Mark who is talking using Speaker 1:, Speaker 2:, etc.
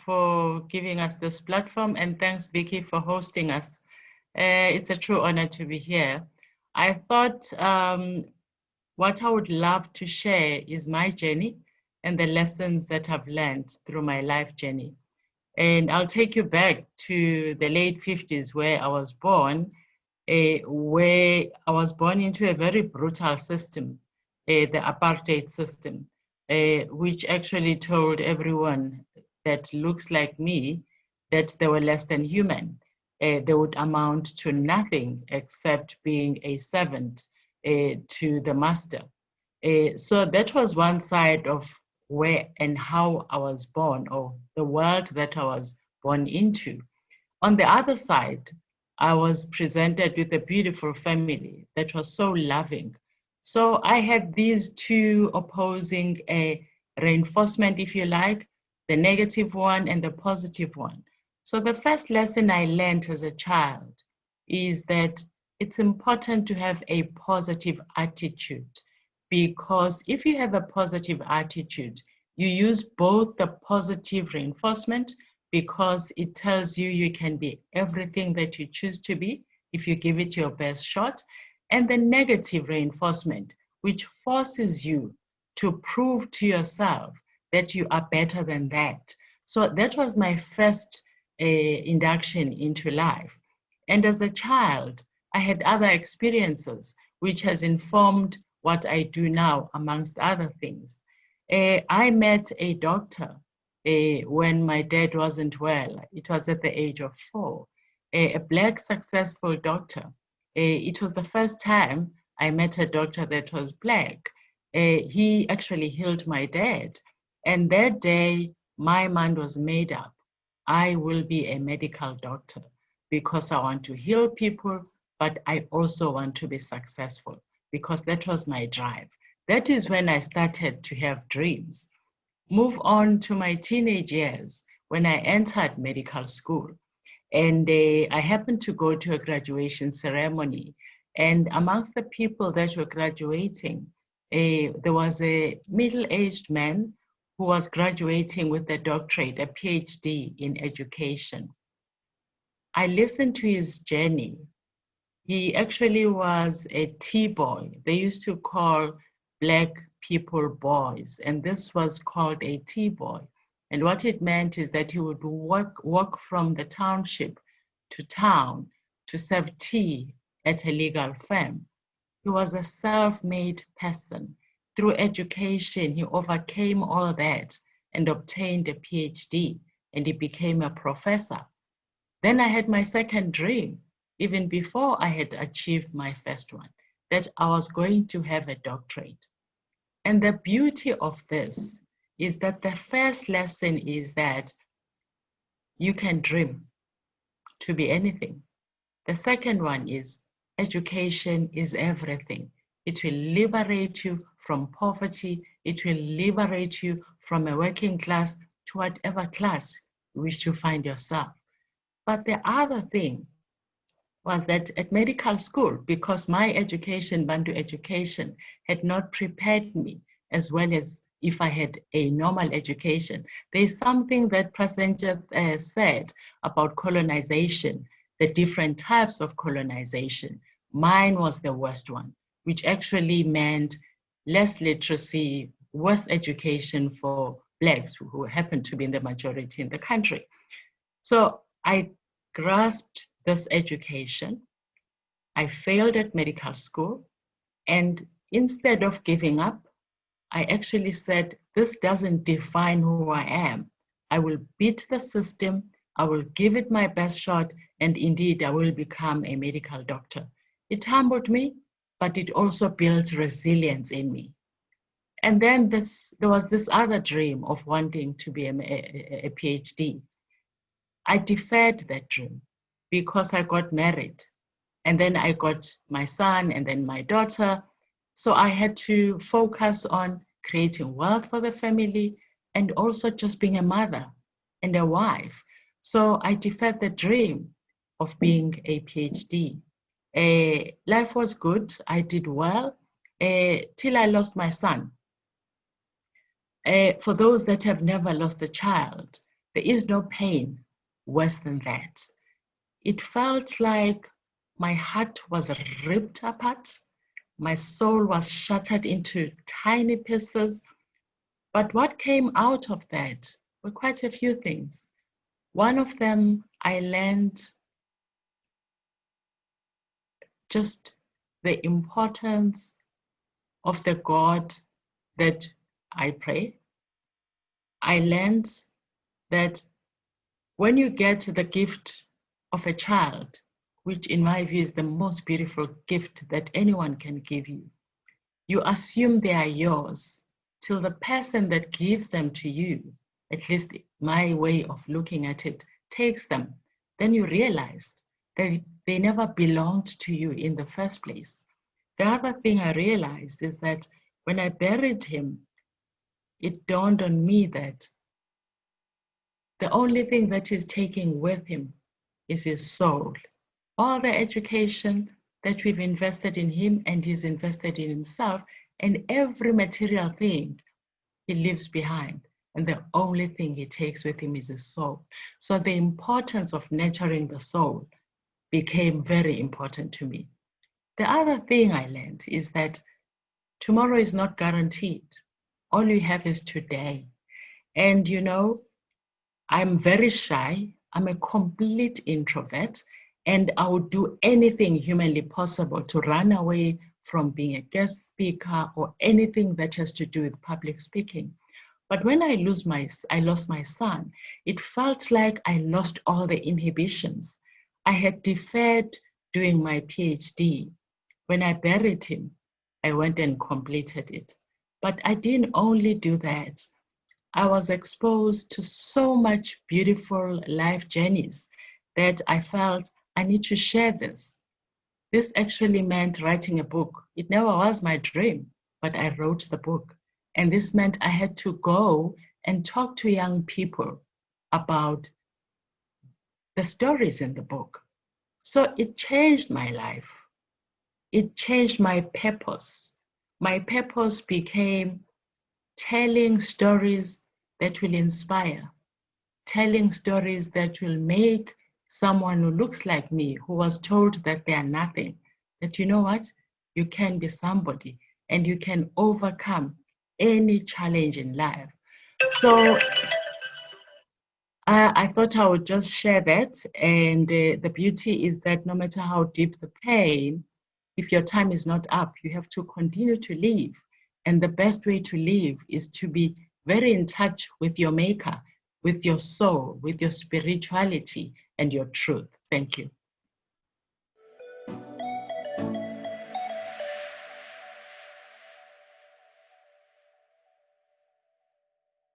Speaker 1: for giving us this platform, and thanks, Vicky, for hosting us. It's a true honor to be here. I thought what I would love to share is my journey and the lessons that I've learned through my life journey. And I'll take you back to the late 50s where I was born, where I was born into a very brutal system, the apartheid system, which actually told everyone that looks like me that they were less than human. They would amount to nothing except being a servant to the master. So that was one side of where and how I was born, or the world that I was born into. On the other side, I was presented with a beautiful family that was so loving. So I had these two opposing reinforcement, if you like, the negative one and the positive one. So the first lesson I learned as a child is that it's important to have a positive attitude, because if you have a positive attitude, you use both the positive reinforcement, because it tells you you can be everything that you choose to be if you give it your best shot, and the negative reinforcement, which forces you to prove to yourself that you are better than that. So that was my first induction into life. And as a child, I had other experiences which has informed what I do now, amongst other things. I met a doctor when my dad wasn't well. It was at the age of 4, a Black successful doctor. It was the first time I met a doctor that was Black. He actually healed my dad. And that day, my mind was made up. I will be a medical doctor because I want to heal people, but I also want to be successful, because that was my drive. That is when I started to have dreams. Move on to my teenage years when I entered medical school. And I happened to go to a graduation ceremony. And amongst the people that were graduating, there was a middle-aged man who was graduating with a doctorate, a PhD in education. I listened to his journey. He actually was a T-boy. They used to call Black people boys, and this was called a T-boy. And what it meant is that he would walk from the township to town to serve tea at a legal firm. He was a self-made person. Through education, he overcame all that and obtained a PhD, and he became a professor. Then I had my second dream, even before I had achieved my first one, that I was going to have a doctorate. And the beauty of this is that the first lesson is that you can dream to be anything. The second one is education is everything. It will liberate you from poverty. It will liberate you from a working class to whatever class you wish to find yourself. But the other thing was that at medical school, because my education, Bantu education, had not prepared me as well as if I had a normal education, there's something that President said about colonization, the different types of colonization. Mine was the worst one, which actually meant less literacy, worse education for Blacks who happen to be in the majority in the country. So I grasped this education. I failed at medical school, and instead of giving up, I actually said, this doesn't define who I am. I will beat the system, I will give it my best shot, and indeed I will become a medical doctor. It humbled me, but it also built resilience in me. And then there was this other dream of wanting to be a PhD. I deferred that dream because I got married, and then I got my son and then my daughter. So I had to focus on creating wealth for the family and also just being a mother and a wife. So I deferred the dream of being a PhD. Life was good. I did well till I lost my son. For those that have never lost a child, There is no pain worse than that. It felt like my heart was ripped apart. My soul was shattered into tiny pieces. But what came out of that were quite a few things. One of them, I learned just the importance of the God that I pray. I learned that when you get the gift of a child, which in my view is the most beautiful gift that anyone can give you, you assume they are yours till the person that gives them to you, at least my way of looking at it, takes them. Then you realize that they never belonged to you in the first place. The other thing I realized is that when I buried him, it dawned on me that the only thing that he's taking with him is his soul. All the education that we've invested in him and he's invested in himself, and every material thing he leaves behind. And the only thing he takes with him is his soul. So the importance of nurturing the soul became very important to me. The other thing I learned is that tomorrow is not guaranteed. All you have is today. And you know, I'm very shy. I'm a complete introvert, and I would do anything humanly possible to run away from being a guest speaker or anything that has to do with public speaking. But when I lost my son, it felt like I lost all the inhibitions. I had deferred doing my PhD. When I buried him, I went and completed it. But I didn't only do that. I was exposed to so much beautiful life journeys that I felt I need to share this. This actually meant writing a book. It never was my dream, but I wrote the book. And this meant I had to go and talk to young people about the stories in the book. So it changed my life. It changed my purpose. My purpose became telling stories that will inspire, telling stories that will make someone who looks like me, who was told that they are nothing, that you know what, you can be somebody and you can overcome any challenge in life. So I thought I would just share that. And the beauty is that no matter how deep the pain, if your time is not up, you have to continue to live. And the best way to live is to be very in touch with your maker, with your soul, with your spirituality and your truth. Thank you.